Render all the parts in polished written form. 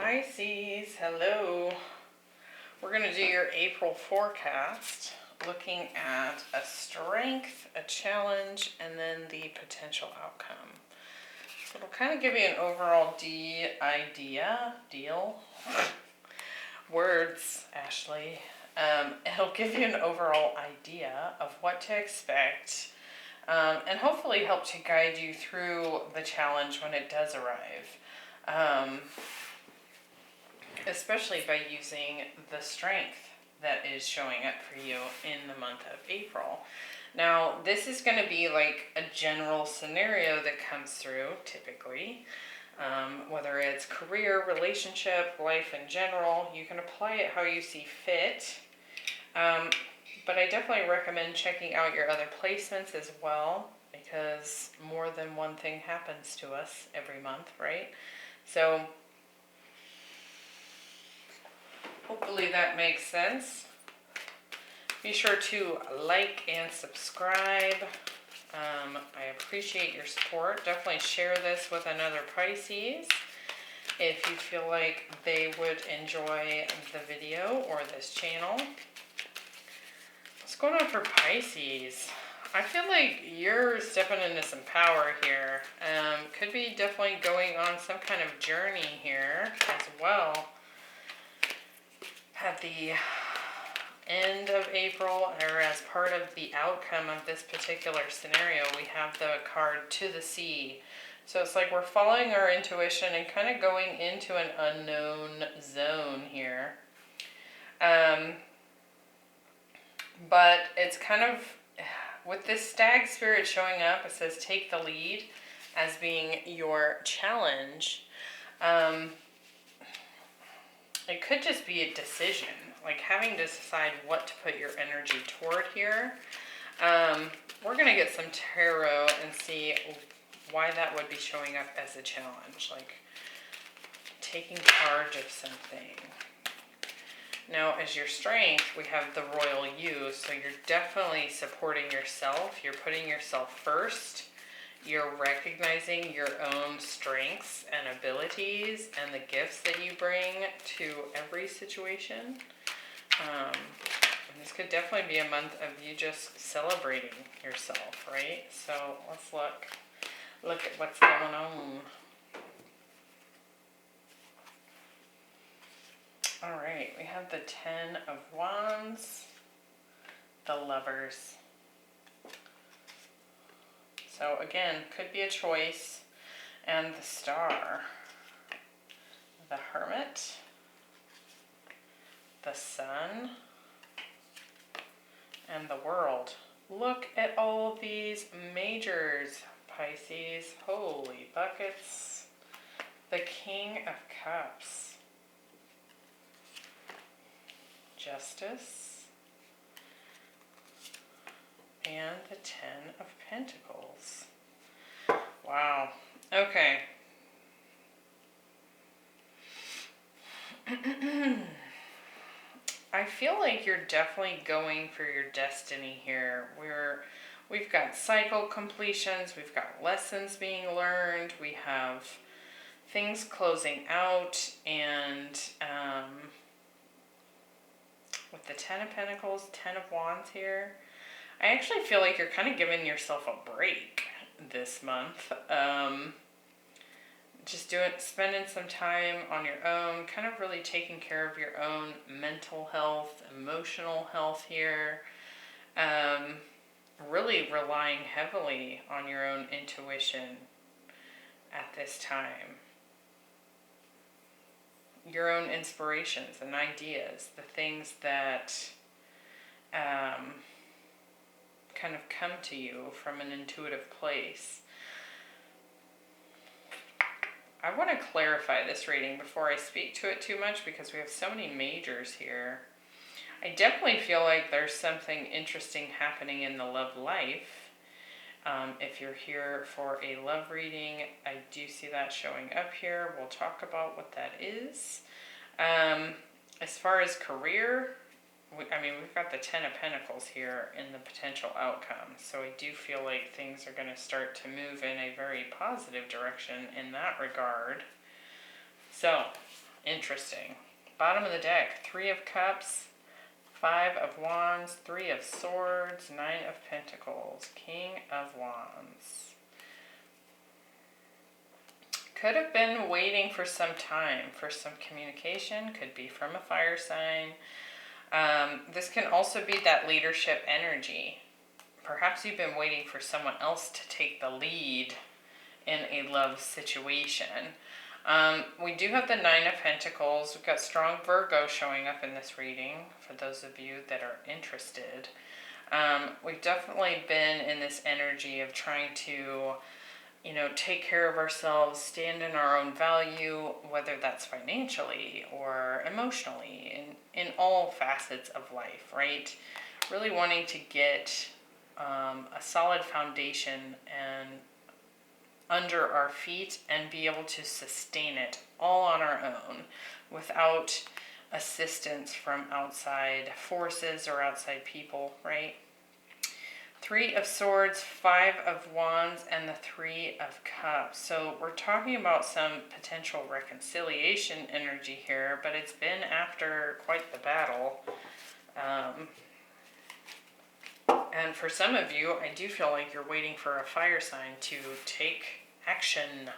Pisces, hello. We're going to do your April forecast, looking at a strength, a challenge, and then the potential outcome. So it'll kind of give you an overall deal. Words, Ashley. It'll give you an overall idea of what to expect, and hopefully help to guide you through the challenge when it does arrive. Especially by using the strength that is showing up for you in the month of April. Now, this is going to be like a general scenario that comes through typically, whether it's career, relationship, life in general. You can apply it how you see fit, but I definitely recommend checking out your other placements as well, because more than one thing happens to us every month, right? So hopefully that makes sense. Be sure to like and subscribe. I appreciate your support. Definitely share this with another Pisces if you feel like they would enjoy the video or this channel. What's going on for Pisces? I feel like you're stepping into some power here. Could be definitely going on some kind of journey here as well. At the end of April, or as part of the outcome of this particular scenario, we have the card to the sea. So it's like we're following our intuition and kind of going into an unknown zone here. But it's kind of, with this stag spirit showing up, it says take the lead as being your challenge. It could just be a decision, like having to decide what to put your energy toward here. We're going to get some tarot and see why that would be showing up as a challenge, like taking charge of something. Now, as your strength, we have the royal you, so you're definitely supporting yourself. You're putting yourself first. You're recognizing your own strengths and abilities and the gifts that you bring to every situation. And this could definitely be a month of you just celebrating yourself, right? So let's look at what's going on. All right, we have the 10 of Wands, the Lovers. So again, could be a choice. And the Star, the Hermit, the Sun, and the World. Look at all of these majors, Pisces. Holy buckets. The King of Cups, Justice, and the 10 of Pentacles. Wow. Okay. I feel like you're definitely going for your destiny here. We've got cycle completions, we've got lessons being learned, we have things closing out, and with the 10 of Pentacles, 10 of Wands here, I actually feel like you're kind of giving yourself a break this month. Just spending some time on your own, kind of really taking care of your own mental health, emotional health here. Really relying heavily on your own intuition at this time. Your own inspirations and ideas, the things that kind of come to you from an intuitive place. I want to clarify this reading before I speak to it too much, because we have so many majors here. I definitely feel like there's something interesting happening in the love life. If you're here for a love reading, I do see that showing up here. We'll talk about what that is. As far as career, we've got the 10 of Pentacles here in the potential outcome. So I do feel like things are going to start to move in a very positive direction in that regard. So Interesting. Bottom of the deck, 3 of Cups, 5 of Wands, 3 of Swords, 9 of Pentacles, King of Wands. Could have been waiting for some time for some communication, could be from a fire sign. This can also be that leadership energy. Perhaps you've been waiting for someone else to take the lead in a love situation. We do have the 9 of Pentacles. We've got strong Virgo showing up in this reading for those of you that are interested. We've definitely been in this energy of trying to, take care of ourselves, stand in our own value, whether that's financially or emotionally, in all facets of life, right? Really wanting to get a solid foundation and under our feet and be able to sustain it all on our own without assistance from outside forces or outside people, right? 3 of Swords, 5 of Wands, and the 3 of Cups. So we're talking about some potential reconciliation energy here, but it's been after quite the battle. And for some of you, I do feel like you're waiting for a fire sign to take action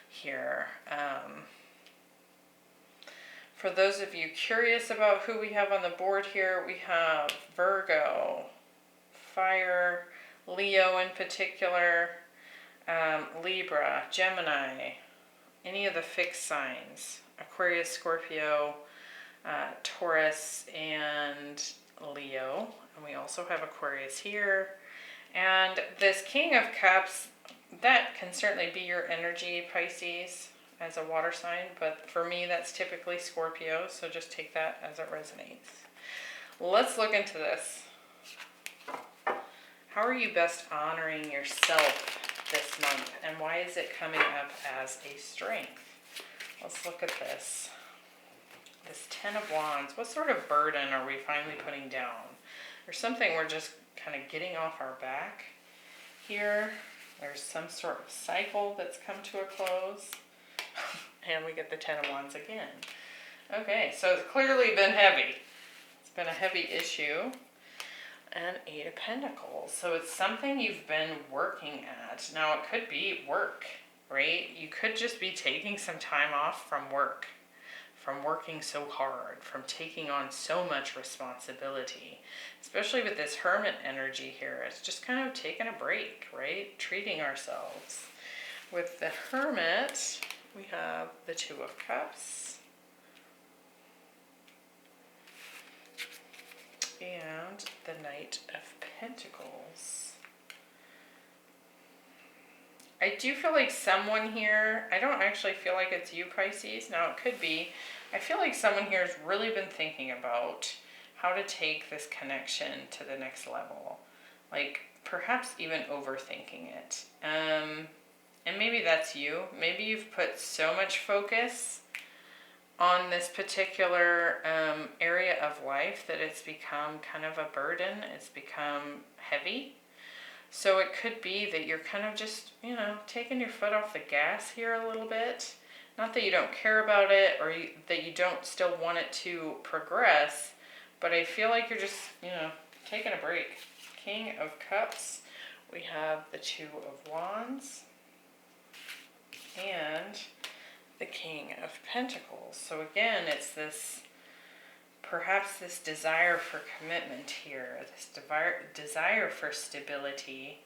here. For those of you curious about who we have on the board here, we have Virgo, Fire, Leo in particular, Libra, Gemini, any of the fixed signs, Aquarius, Scorpio, Taurus, and Leo. And we also have Aquarius here. And this King of Cups, that can certainly be your energy, Pisces, as a water sign. But for me, that's typically Scorpio. So just take that as it resonates. Let's look into this. How are you best honoring yourself this month? And why is it coming up as a strength? Let's look at this. This 10 of Wands. What sort of burden are we finally putting down? There's something we're just kind of getting off our back here. There's some sort of cycle that's come to a close. And we get the 10 of Wands again. Okay, so it's clearly been heavy. It's been a heavy issue. And 8 of Pentacles. So it's something you've been working at. Now it could be work, right? You could just be taking some time off from work, from working so hard, from taking on so much responsibility. Especially with this Hermit energy here. It's just kind of taking a break, right? Treating ourselves. With the Hermit, we have the 2 of Cups. And the Knight of Pentacles. I do feel like someone here, I don't actually feel like it's you, Pisces. Now it could be. I feel like someone here has really been thinking about how to take this connection to the next level. Like perhaps even overthinking it. And maybe that's you. Maybe you've put so much focus on this particular area of life that it's become kind of a burden. It's become heavy. So it could be that you're kind of just, taking your foot off the gas here a little bit. Not that you don't care about it or that you don't still want it to progress, but I feel like you're just, taking a break. King of Cups. We have the 2 of Wands. And the King of Pentacles. So again, it's this, perhaps this desire for commitment here, this desire for stability,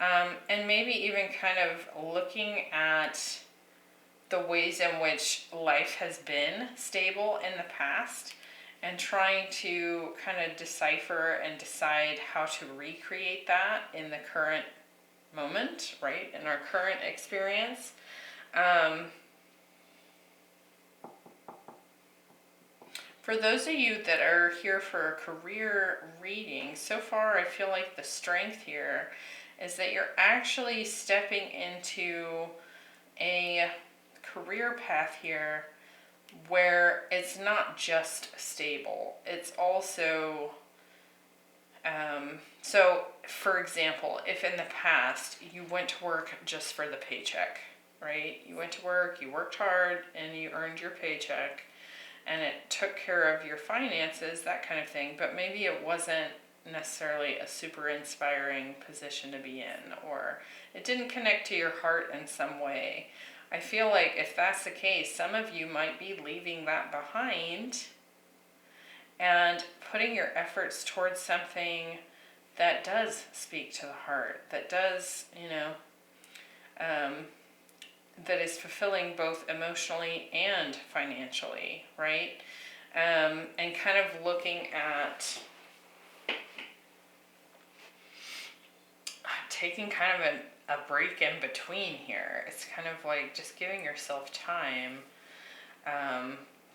and maybe even kind of looking at the ways in which life has been stable in the past and trying to kind of decipher and decide how to recreate that in the current moment, right, in our current experience. For those of you that are here for a career reading, so far I feel like the strength here is that you're actually stepping into a career path here where it's not just stable. It's also, so for example, if in the past you went to work just for the paycheck, right? You went to work, you worked hard, and you earned your paycheck, and it took care of your finances, that kind of thing, but maybe it wasn't necessarily a super inspiring position to be in, or it didn't connect to your heart in some way. I feel like if that's the case, some of you might be leaving that behind and putting your efforts towards something that does speak to the heart, that does, that is fulfilling both emotionally and financially, right? And kind of looking at taking kind of a break in between here. It's kind of like just giving yourself time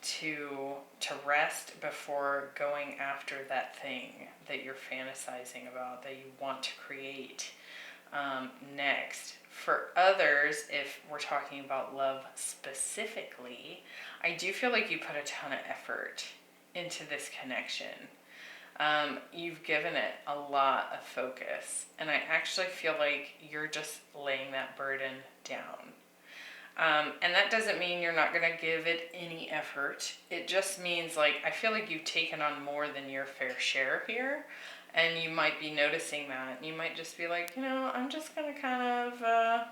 to rest before going after that thing that you're fantasizing about, that you want to create next. For others, if we're talking about love specifically, I do feel like you put a ton of effort into this connection. You've given it a lot of focus, and I actually feel like you're just laying that burden down. And that doesn't mean you're not going to give it any effort. It just means, like, I feel like you've taken on more than your fair share here, and you might be noticing that. You might just be like, I'm just going to kind of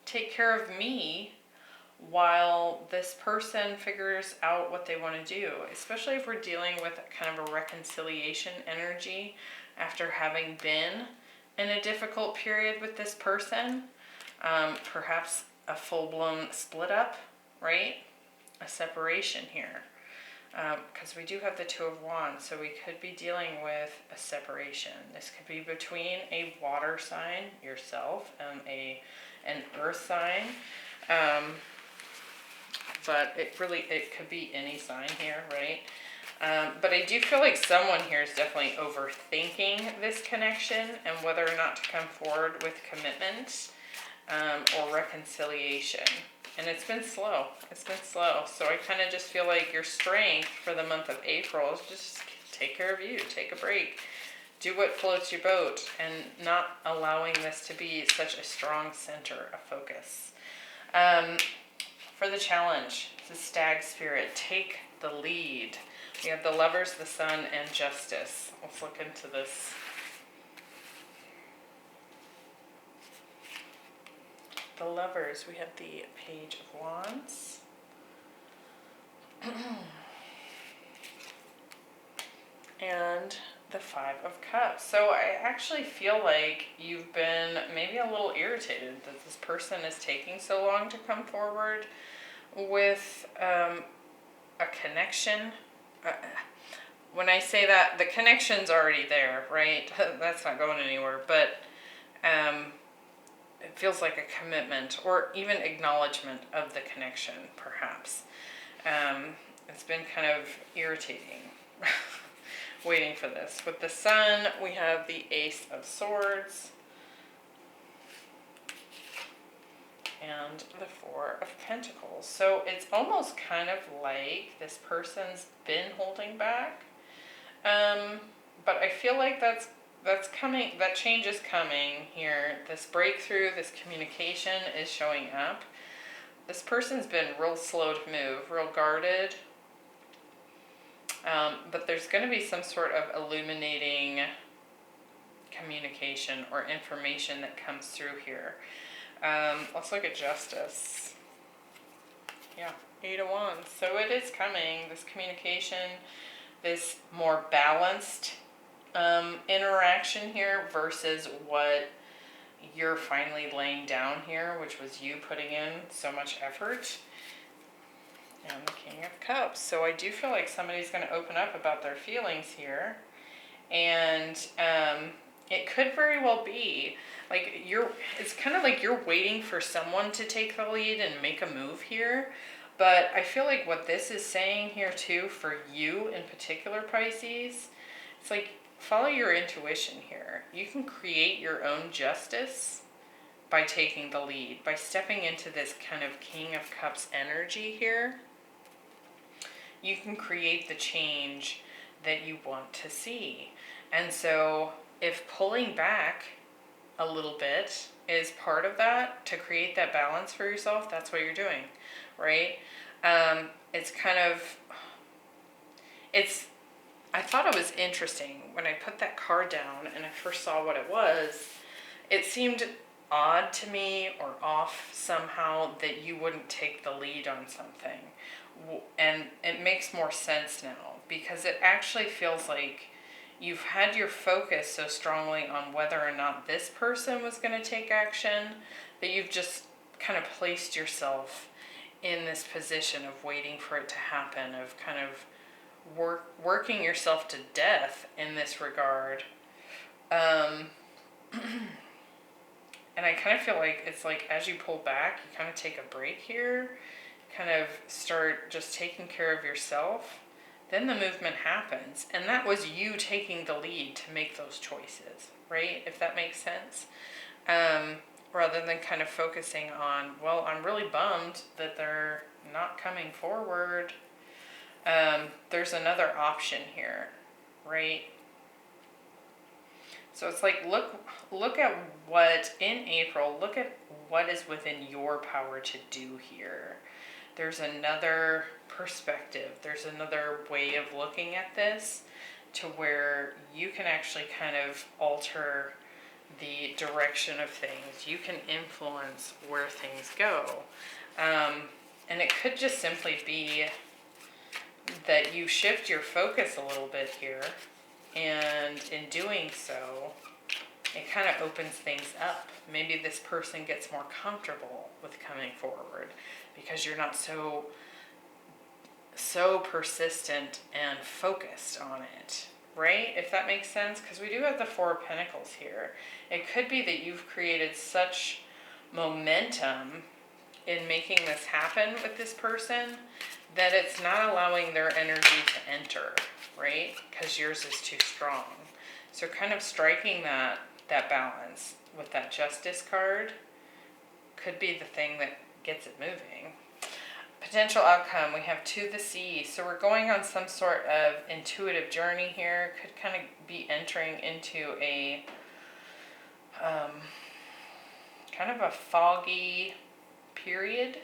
take care of me while this person figures out what they want to do, especially if we're dealing with kind of a reconciliation energy after having been in a difficult period with this person. Perhaps a full-blown split up, right? A separation here. Because we do have the Two of Wands, so we could be dealing with a separation. This could be between a water sign, yourself, and an earth sign. But it could be any sign here, right? But I do feel like someone here is definitely overthinking this connection and whether or not to come forward with commitment or reconciliation. And it's been slow. So I kind of just feel like your strength for the month of April is just take care of you, take a break, do what floats your boat, and not allowing this to be such a strong center of focus. For the challenge, the stag spirit, take the lead. We have the Lovers, the Sun, and Justice. Let's look into this. The Lovers, we have the Page of Wands. And the Five of Cups. So I actually feel like you've been maybe a little irritated that this person is taking so long to come forward with a connection. When I say that, the connection's already there, right? That's not going anywhere, but it feels like a commitment or even acknowledgement of the connection, perhaps. It's been kind of irritating waiting for this. With the Sun, we have the Ace of Swords and the Four of Pentacles. So it's almost kind of like this person's been holding back. But I feel like that's coming, that change is coming here. This breakthrough, this communication is showing up. This person's been real slow to move, real guarded. But there's going to be some sort of illuminating communication or information that comes through here. Let's look at Justice. Yeah, 8 of Wands. So it is coming, this communication, this more balanced interaction here versus what you're finally laying down here, which was you putting in so much effort. And the King of Cups. So I do feel like somebody's going to open up about their feelings here. And it could very well be like it's kind of like you're waiting for someone to take the lead and make a move here. But I feel like what this is saying here too, for you in particular, Pisces, it's like follow your intuition here. You can create your own justice by taking the lead, by stepping into this kind of King of Cups energy here. You can create the change that you want to see. And so if pulling back a little bit is part of that. To create that balance for yourself, that's what you're doing, right? It's kind of, it's, I thought it was interesting when I put that card down and I first saw what it was. It seemed odd to me, or off somehow, that you wouldn't take the lead on something. And it makes more sense now, because it actually feels like you've had your focus so strongly on whether or not this person was going to take action that you've just kind of placed yourself in this position of waiting for it to happen, of kind of working yourself to death in this regard. And I kind of feel like it's like, as you pull back, you kind of take a break here, kind of start just taking care of yourself. Then the movement happens. And that was you taking the lead to make those choices, right? If that makes sense. Rather than kind of focusing on, well, I'm really bummed that they're not coming forward. There's another option here, right? So it's like, look at what, in April, look at what is within your power to do here. There's another perspective. There's another way of looking at this, to where you can actually kind of alter the direction of things. You can influence where things go. And it could just simply be that you shift your focus a little bit here, and in doing so, it kind of opens things up. Maybe this person gets more comfortable with coming forward because you're not so persistent and focused on it, right? If that makes sense, because we do have the Four of Pentacles here. It could be that you've created such momentum in making this happen with this person that it's not allowing their energy to enter, right? Because yours is too strong. So kind of striking that balance with that Justice card could be the thing that gets it moving. Potential outcome, we have To the Sea. So we're going on some sort of intuitive journey here. Could kind of be entering into a kind of a foggy period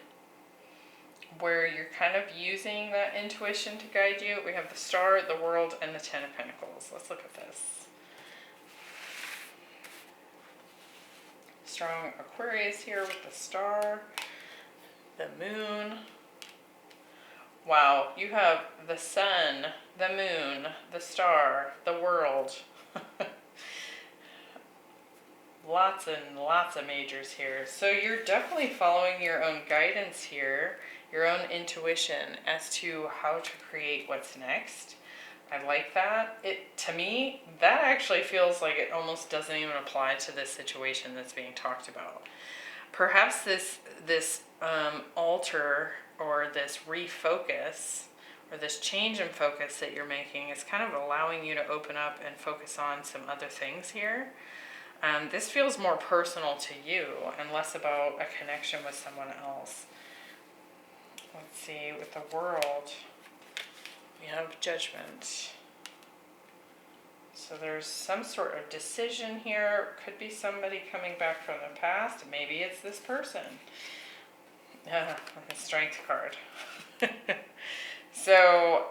where you're kind of using that intuition to guide you. We have the Star, the World, and the Ten of Pentacles. Let's look at this. Strong Aquarius here with the Star, the Moon. Wow, you have the Sun, the Moon, the Star, the World. Lots and lots of majors here. So you're definitely following your own guidance here, your own intuition as to how to create what's next. I like that. To me, that actually feels like it almost doesn't even apply to this situation that's being talked about. Perhaps this alter, or this refocus, or this change in focus that you're making is kind of allowing you to open up and focus on some other things here. This feels more personal to you and less about a connection with someone else. Let's see, with the World, we have Judgment. So there's some sort of decision here. Could be somebody coming back from the past. Maybe it's this person. The Strength card. So,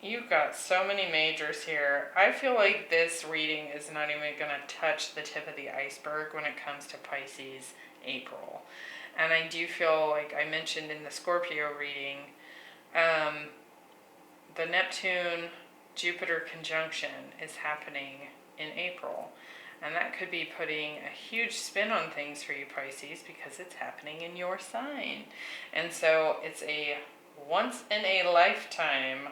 you've got so many majors here. I feel like this reading is not even going to touch the tip of the iceberg when it comes to Pisces April. And I do feel like I mentioned in the Scorpio reading, the Neptune-Jupiter conjunction is happening in April. And that could be putting a huge spin on things for you, Pisces, because it's happening in your sign. And so it's a once-in-a-lifetime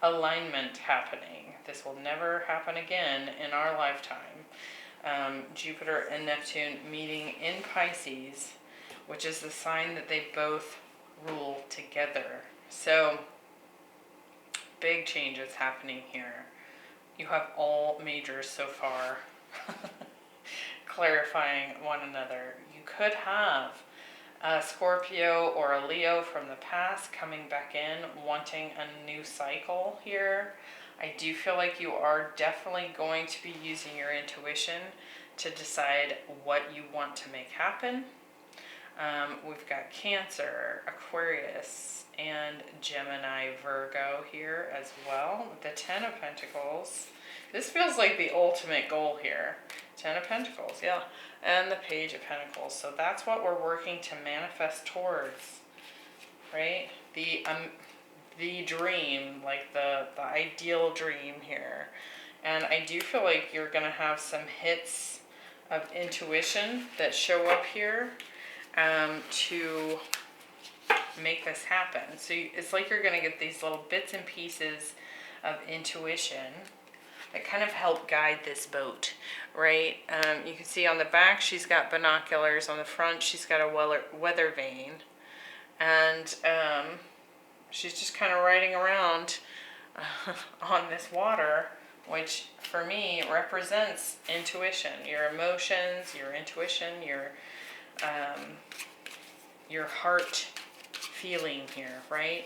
alignment happening. This will never happen again in our lifetime. Jupiter and Neptune meeting in Pisces, which is the sign that they both rule together. So, big changes happening here. You have all majors so far clarifying one another. You could have a Scorpio or a Leo from the past coming back in, wanting a new cycle here. I do feel like you are definitely going to be using your intuition to decide what you want to make happen. We've got Cancer, Aquarius, and Gemini, Virgo here as well. The Ten of Pentacles. This feels like the ultimate goal here. Ten of Pentacles, yeah. And the Page of Pentacles. So that's what we're working to manifest towards, right? The dream, like the ideal dream here. And I do feel like you're going to have some hits of intuition that show up here to make this happen. So it's like you're going to get these little bits and pieces of intuition that kind of help guide this boat, right? You can see on the back she's got binoculars. On the front she's got a weather vane. And she's just kind of riding around on this water, which for me represents intuition, your emotions, your intuition, your heart feeling here, right?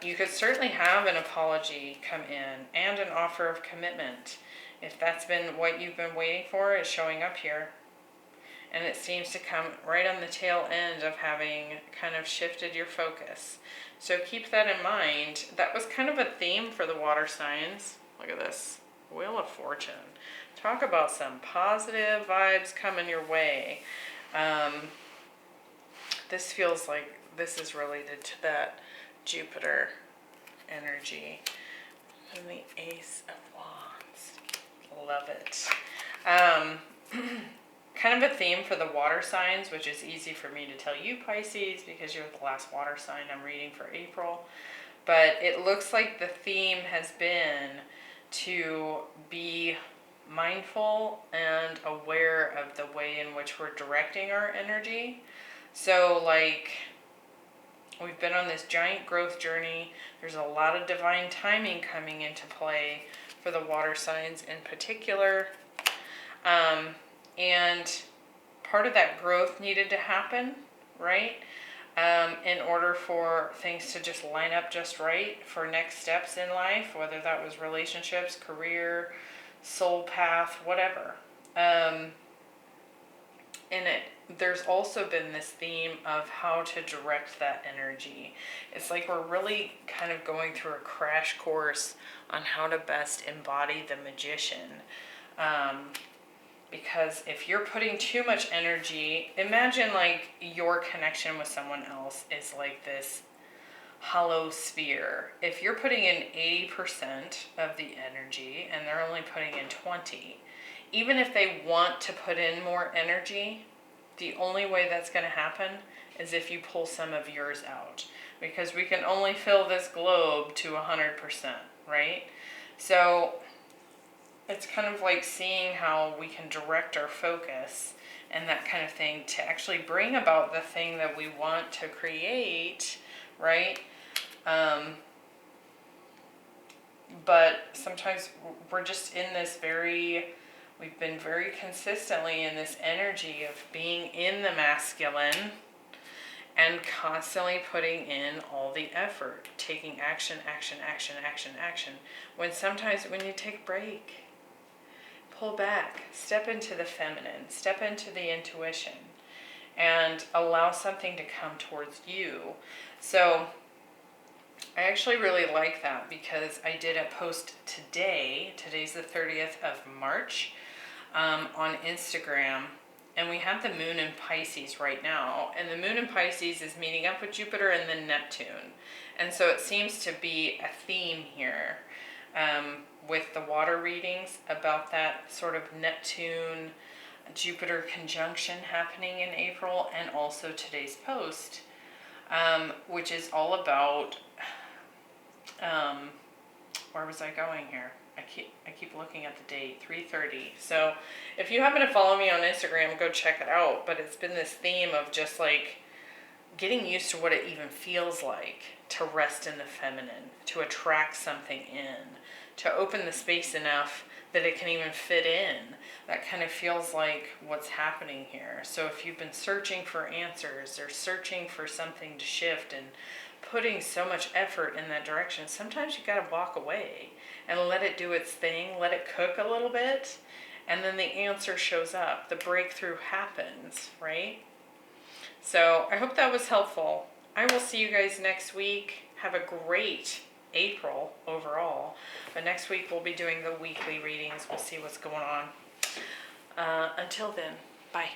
You could certainly have an apology come in and an offer of commitment. If that's been what you've been waiting for, it's showing up here. And it seems to come right on the tail end of having kind of shifted your focus. So keep that in mind. That was kind of a theme for the water signs. Look at this. Wheel of Fortune. Talk about some positive vibes coming your way. This feels like this is related to that Jupiter energy. And the Ace of Wands. Love it. Kind of a theme for the water signs, which is easy for me to tell you, Pisces, because you're the last water sign I'm reading for April. But it looks like the theme has been to be mindful and aware of the way in which we're directing our energy. So, like, we've been on this giant growth journey. There's a lot of divine timing coming into play for the water signs in particular. And part of that growth needed to happen, right? In order for things to just line up just right for next steps in life, whether that was relationships, career, soul path, whatever. There's also been this theme of how to direct that energy. It's like we're really kind of going through a crash course on how to best embody the magician. Because if you're putting too much energy, imagine like your connection with someone else is like this hollow sphere. If you're putting in 80% of the energy and they're only putting in 20, even if they want to put in more energy, the only way that's going to happen is if you pull some of yours out. Because we can only fill this globe to 100%, right? So it's kind of like seeing how we can direct our focus and that kind of thing to actually bring about the thing that we want to create, right? But sometimes we're just in this we've been very consistently in this energy of being in the masculine and constantly putting in all the effort, taking action, when sometimes when you take a break, pull back, step into the feminine, step into the intuition, and allow something to come towards you. So I actually really like that because I did a post today. Today's the 30th of March on Instagram. And we have the moon in Pisces right now. And the moon in Pisces is meeting up with Jupiter and then Neptune. And so it seems to be a theme here with the water readings about that sort of Neptune-Jupiter conjunction happening in April. And also today's post, which is all about, where was I going here? I keep looking at the date, 3:30. So if you happen to follow me on Instagram, go check it out. But it's been this theme of just like getting used to what it even feels like to rest in the feminine, to attract something in, to open the space enough that it can even fit in. That kind of feels like what's happening here. So if you've been searching for answers or searching for something to shift and putting so much effort in that direction, sometimes you got to walk away and let it do its thing, let it cook a little bit, and then the answer shows up, the breakthrough happens, right? So I hope that was helpful. I will see you guys next week. Have a great April overall. But next week we'll be doing the weekly readings. We'll see what's going on. Until then, bye.